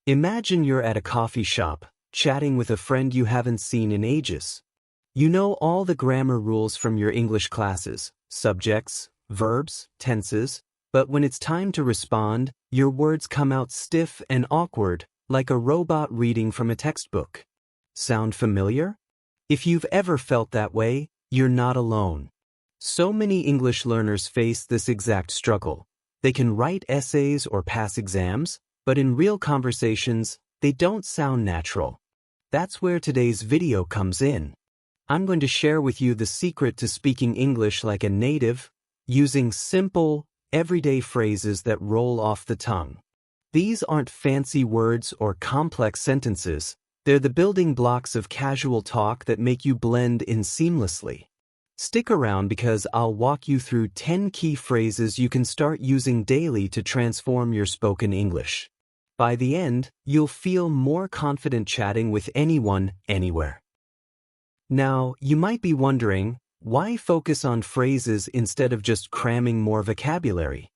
Imagine you're at a coffee shop, chatting with a friend you haven't seen in ages. You know all the grammar rules from your English classes, subjects, verbs, tenses, but when it's time to respond, your words come out stiff and awkward, like a robot reading from a textbook. Sound familiar? If you've ever felt that way, you're not alone. So many English learners face this exact struggle. They can write essays or pass exams, but in real conversations, they don't sound natural. That's where today's video comes in. I'm going to share with you the secret to speaking English like a native, using simple, everyday phrases that roll off the tongue. These aren't fancy words or complex sentences. They're the building blocks of casual talk that make you blend in seamlessly. Stick around because I'll walk you through 10 key phrases you can start using daily to transform your spoken English. By the end, you'll feel more confident chatting with anyone, anywhere. Now, you might be wondering, why focus on phrases instead of just cramming more vocabulary?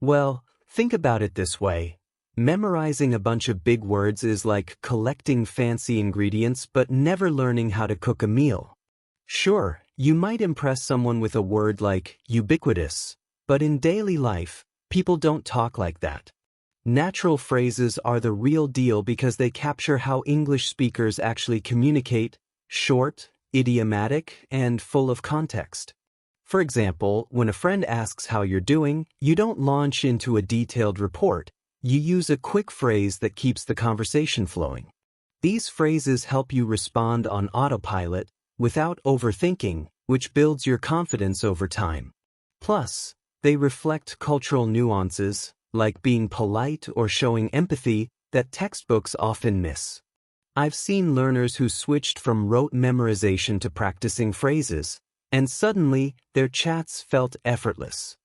Well, think about it this way. Memorizing a bunch of big words is like collecting fancy ingredients but never learning how to cook a meal. Sure, you might impress someone with a word like ubiquitous, but in daily life, people don't talk like that. Natural phrases are the real deal because they capture how English speakers actually communicate, short, idiomatic, and full of context. For example, when a friend asks how you're doing, you don't launch into a detailed report. You use a quick phrase that keeps the conversation flowing. These phrases help you respond on autopilot without overthinking, which builds your confidence over time. Plus, they reflect cultural nuances, like being polite or showing empathy, that textbooks often miss. I've seen learners who switched from rote memorization to practicing phrases, and suddenly their chats felt effortless.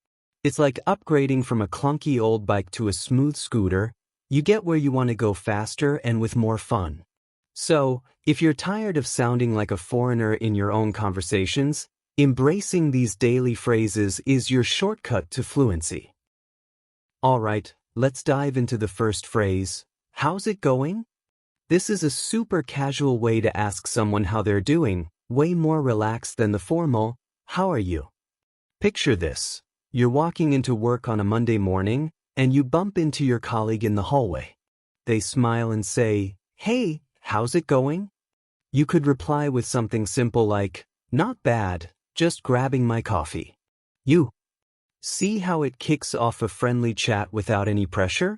It's like upgrading from a clunky old bike to a smooth scooter. You get where you want to go faster and with more fun. So, if you're tired of sounding like a foreigner in your own conversations, embracing these daily phrases is your shortcut to fluency. Alright, let's dive into the first phrase. How's it going? This is a super casual way to ask someone how they're doing, way more relaxed than the formal, how are you? Picture this. You're walking into work on a Monday morning, and you bump into your colleague in the hallway. They smile and say, "Hey, how's it going?" You could reply with something simple like, "Not bad, just grabbing my coffee." You see how it kicks off a friendly chat without any pressure?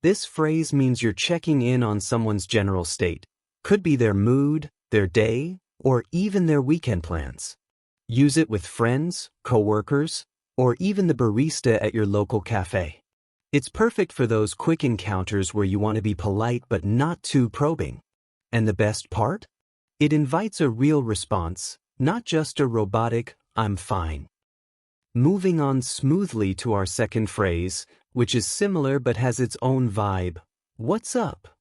This phrase means you're checking in on someone's general state. Could be their mood, their day, or even their weekend plans. Use it with friends, coworkers, or even the barista at your local cafe. It's perfect for those quick encounters where you want to be polite but not too probing. And the best part? It invites a real response, not just a robotic, "I'm fine." Moving on smoothly to our second phrase, which is similar but has its own vibe. What's up?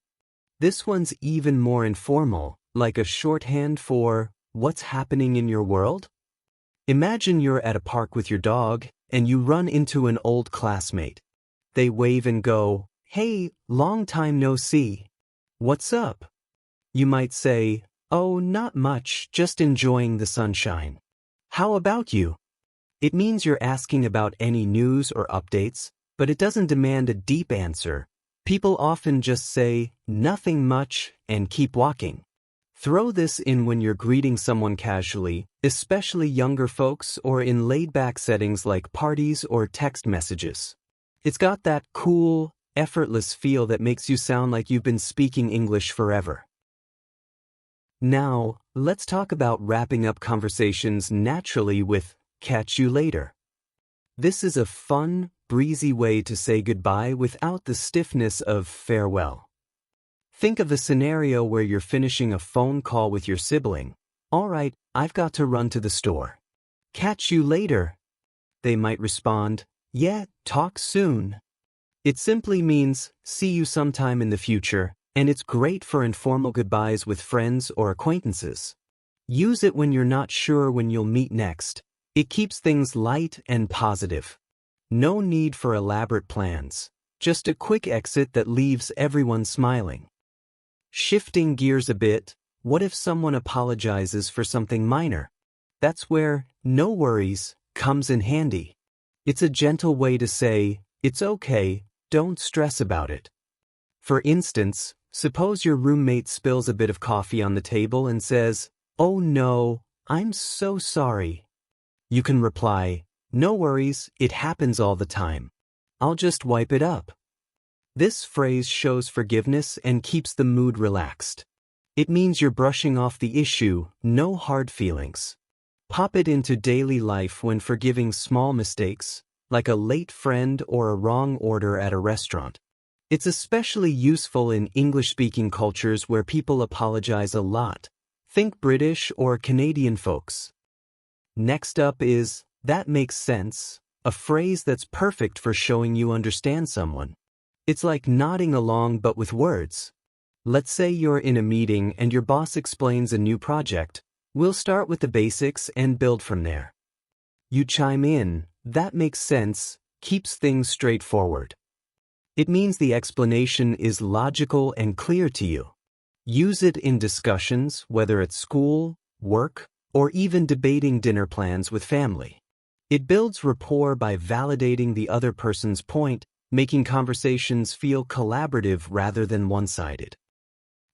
This one's even more informal, like a shorthand for, what's happening in your world? Imagine you're at a park with your dog, and you run into an old classmate. They wave and go, "Hey, long time no see. What's up?" You might say, "Oh, not much, just enjoying the sunshine. How about you?" It means you're asking about any news or updates, but it doesn't demand a deep answer. People often just say, "Nothing much," and keep walking. Throw this in when you're greeting someone casually, especially younger folks or in laid-back settings like parties or text messages. It's got that cool, effortless feel that makes you sound like you've been speaking English forever. Now, let's talk about wrapping up conversations naturally with "catch you later." This is a fun, breezy way to say goodbye without the stiffness of farewell. Think of a scenario where you're finishing a phone call with your sibling. "Alright, I've got to run to the store. Catch you later." They might respond, "Yeah, talk soon." It simply means, see you sometime in the future, and it's great for informal goodbyes with friends or acquaintances. Use it when you're not sure when you'll meet next. It keeps things light and positive. No need for elaborate plans. Just a quick exit that leaves everyone smiling. Shifting gears a bit, what if someone apologizes for something minor? That's where "no worries" comes in handy. It's a gentle way to say, "It's okay, don't stress about it." For instance, suppose your roommate spills a bit of coffee on the table and says, "Oh no, I'm so sorry." You can reply, "No worries, it happens all the time. I'll just wipe it up." This phrase shows forgiveness and keeps the mood relaxed. It means you're brushing off the issue, no hard feelings. Pop it into daily life when forgiving small mistakes, like a late friend or a wrong order at a restaurant. It's especially useful in English-speaking cultures where people apologize a lot. Think British or Canadian folks. Next up is, "that makes sense," a phrase that's perfect for showing you understand someone. It's like nodding along but with words. Let's say you're in a meeting and your boss explains a new project. We'll start with the basics and build from there. You chime in, "That makes sense," keeps things straightforward. It means the explanation is logical and clear to you. Use it in discussions, whether at school, work, or even debating dinner plans with family. It builds rapport by validating the other person's point, making conversations feel collaborative rather than one-sided.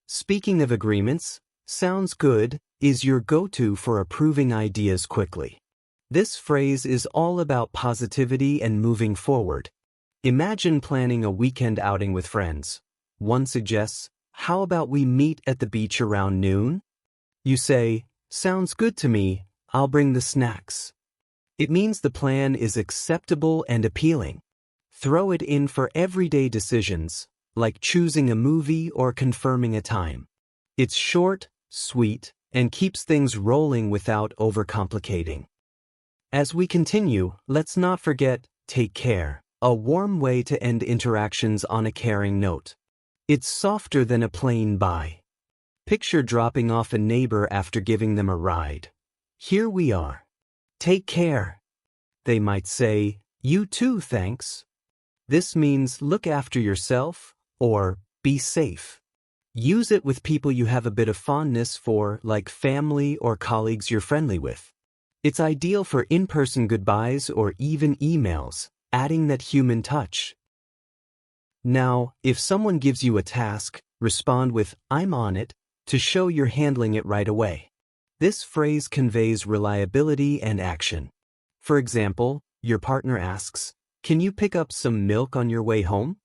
Speaking of agreements, "sounds good" is your go-to for approving ideas quickly. This phrase is all about positivity and moving forward. Imagine planning a weekend outing with friends. One suggests, "How about we meet at the beach around noon?" You say, "Sounds good to me, I'll bring the snacks." It means the plan is acceptable and appealing. Throw it in for everyday decisions, like choosing a movie or confirming a time. It's short, sweet, and keeps things rolling without overcomplicating. As we continue, let's not forget, "take care," a warm way to end interactions on a caring note. It's softer than a plain bye. Picture dropping off a neighbor after giving them a ride. "Here we are. Take care." They might say, "You too, thanks." This means look after yourself, or be safe. Use it with people you have a bit of fondness for, like family or colleagues you're friendly with. It's ideal for in-person goodbyes or even emails, adding that human touch. Now, if someone gives you a task, respond with, "I'm on it," to show you're handling it right away. This phrase conveys reliability and action. For example, your partner asks, "Can you pick up some milk on your way home?"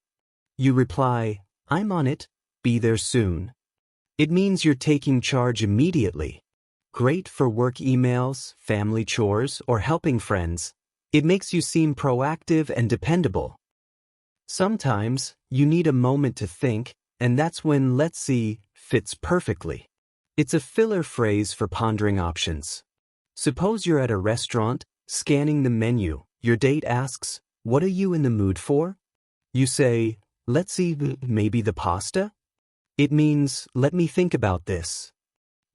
You reply, "I'm on it, be there soon." It means you're taking charge immediately. Great for work emails, family chores, or helping friends. It makes you seem proactive and dependable. Sometimes, you need a moment to think, and that's when "let's see" fits perfectly. It's a filler phrase for pondering options. Suppose you're at a restaurant, scanning the menu. Your date asks, "What are you in the mood for?" You say, "Let's see, maybe the pasta?" It means, "Let me think about this."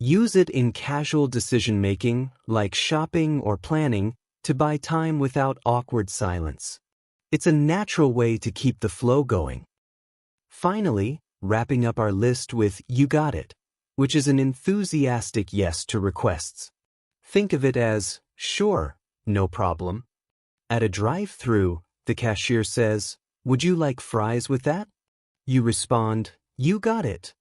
Use it in casual decision-making, like shopping or planning, to buy time without awkward silence. It's a natural way to keep the flow going. Finally, wrapping up our list with "you got it," which is an enthusiastic yes to requests. Think of it as, "Sure, no problem." At a drive-through, the cashier says, "Would you like fries with that?" You respond, "You got it."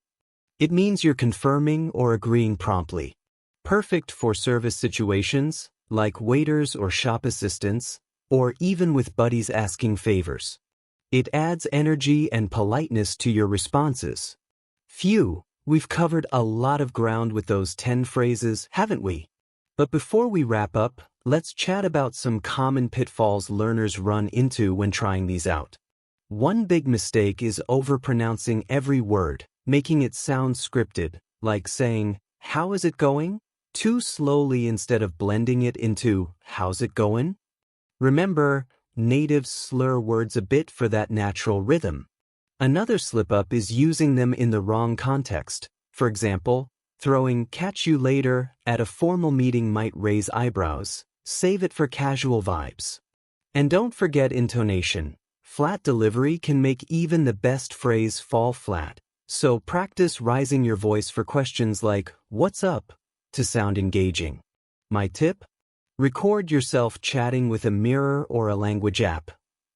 It means you're confirming or agreeing promptly. Perfect for service situations, like waiters or shop assistants, or even with buddies asking favors. It adds energy and politeness to your responses. Phew, we've covered a lot of ground with those 10 phrases, haven't we? But before we wrap up, let's chat about some common pitfalls learners run into when trying these out. One big mistake is overpronouncing every word, making it sound scripted, like saying, "How is it going?" too slowly instead of blending it into, "How's it going?" Remember, natives slur words a bit for that natural rhythm. Another slip-up is using them in the wrong context. For example, throwing "catch you later" at a formal meeting might raise eyebrows. Save it for casual vibes. And don't forget intonation. Flat delivery can make even the best phrase fall flat, so practice raising your voice for questions like, "What's up?" to sound engaging. My tip? Record yourself chatting with a mirror or a language app.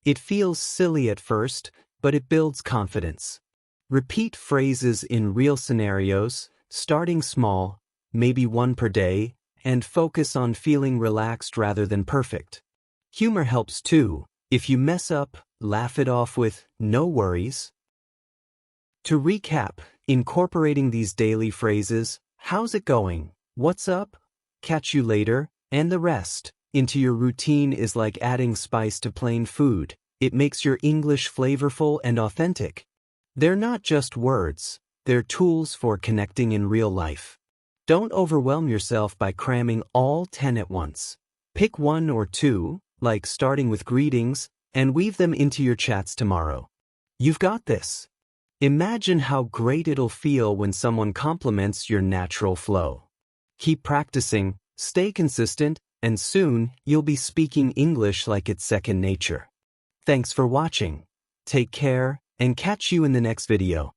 It feels silly at first, but it builds confidence. Repeat phrases in real scenarios, starting small, maybe one per day, and focus on feeling relaxed rather than perfect. Humor helps too. If you mess up, laugh it off with, "No worries." To recap, incorporating these daily phrases, "How's it going?" "What's up?" "Catch you later," and the rest, into your routine is like adding spice to plain food. It makes your English flavorful and authentic. They're not just words, they're tools for connecting in real life. Don't overwhelm yourself by cramming all 10 at once. Pick one or two, like starting with greetings, and weave them into your chats tomorrow. You've got this. Imagine how great it'll feel when someone compliments your natural flow. Keep practicing, stay consistent, and soon you'll be speaking English like it's second nature. Thanks for watching. Take care, and catch you in the next video.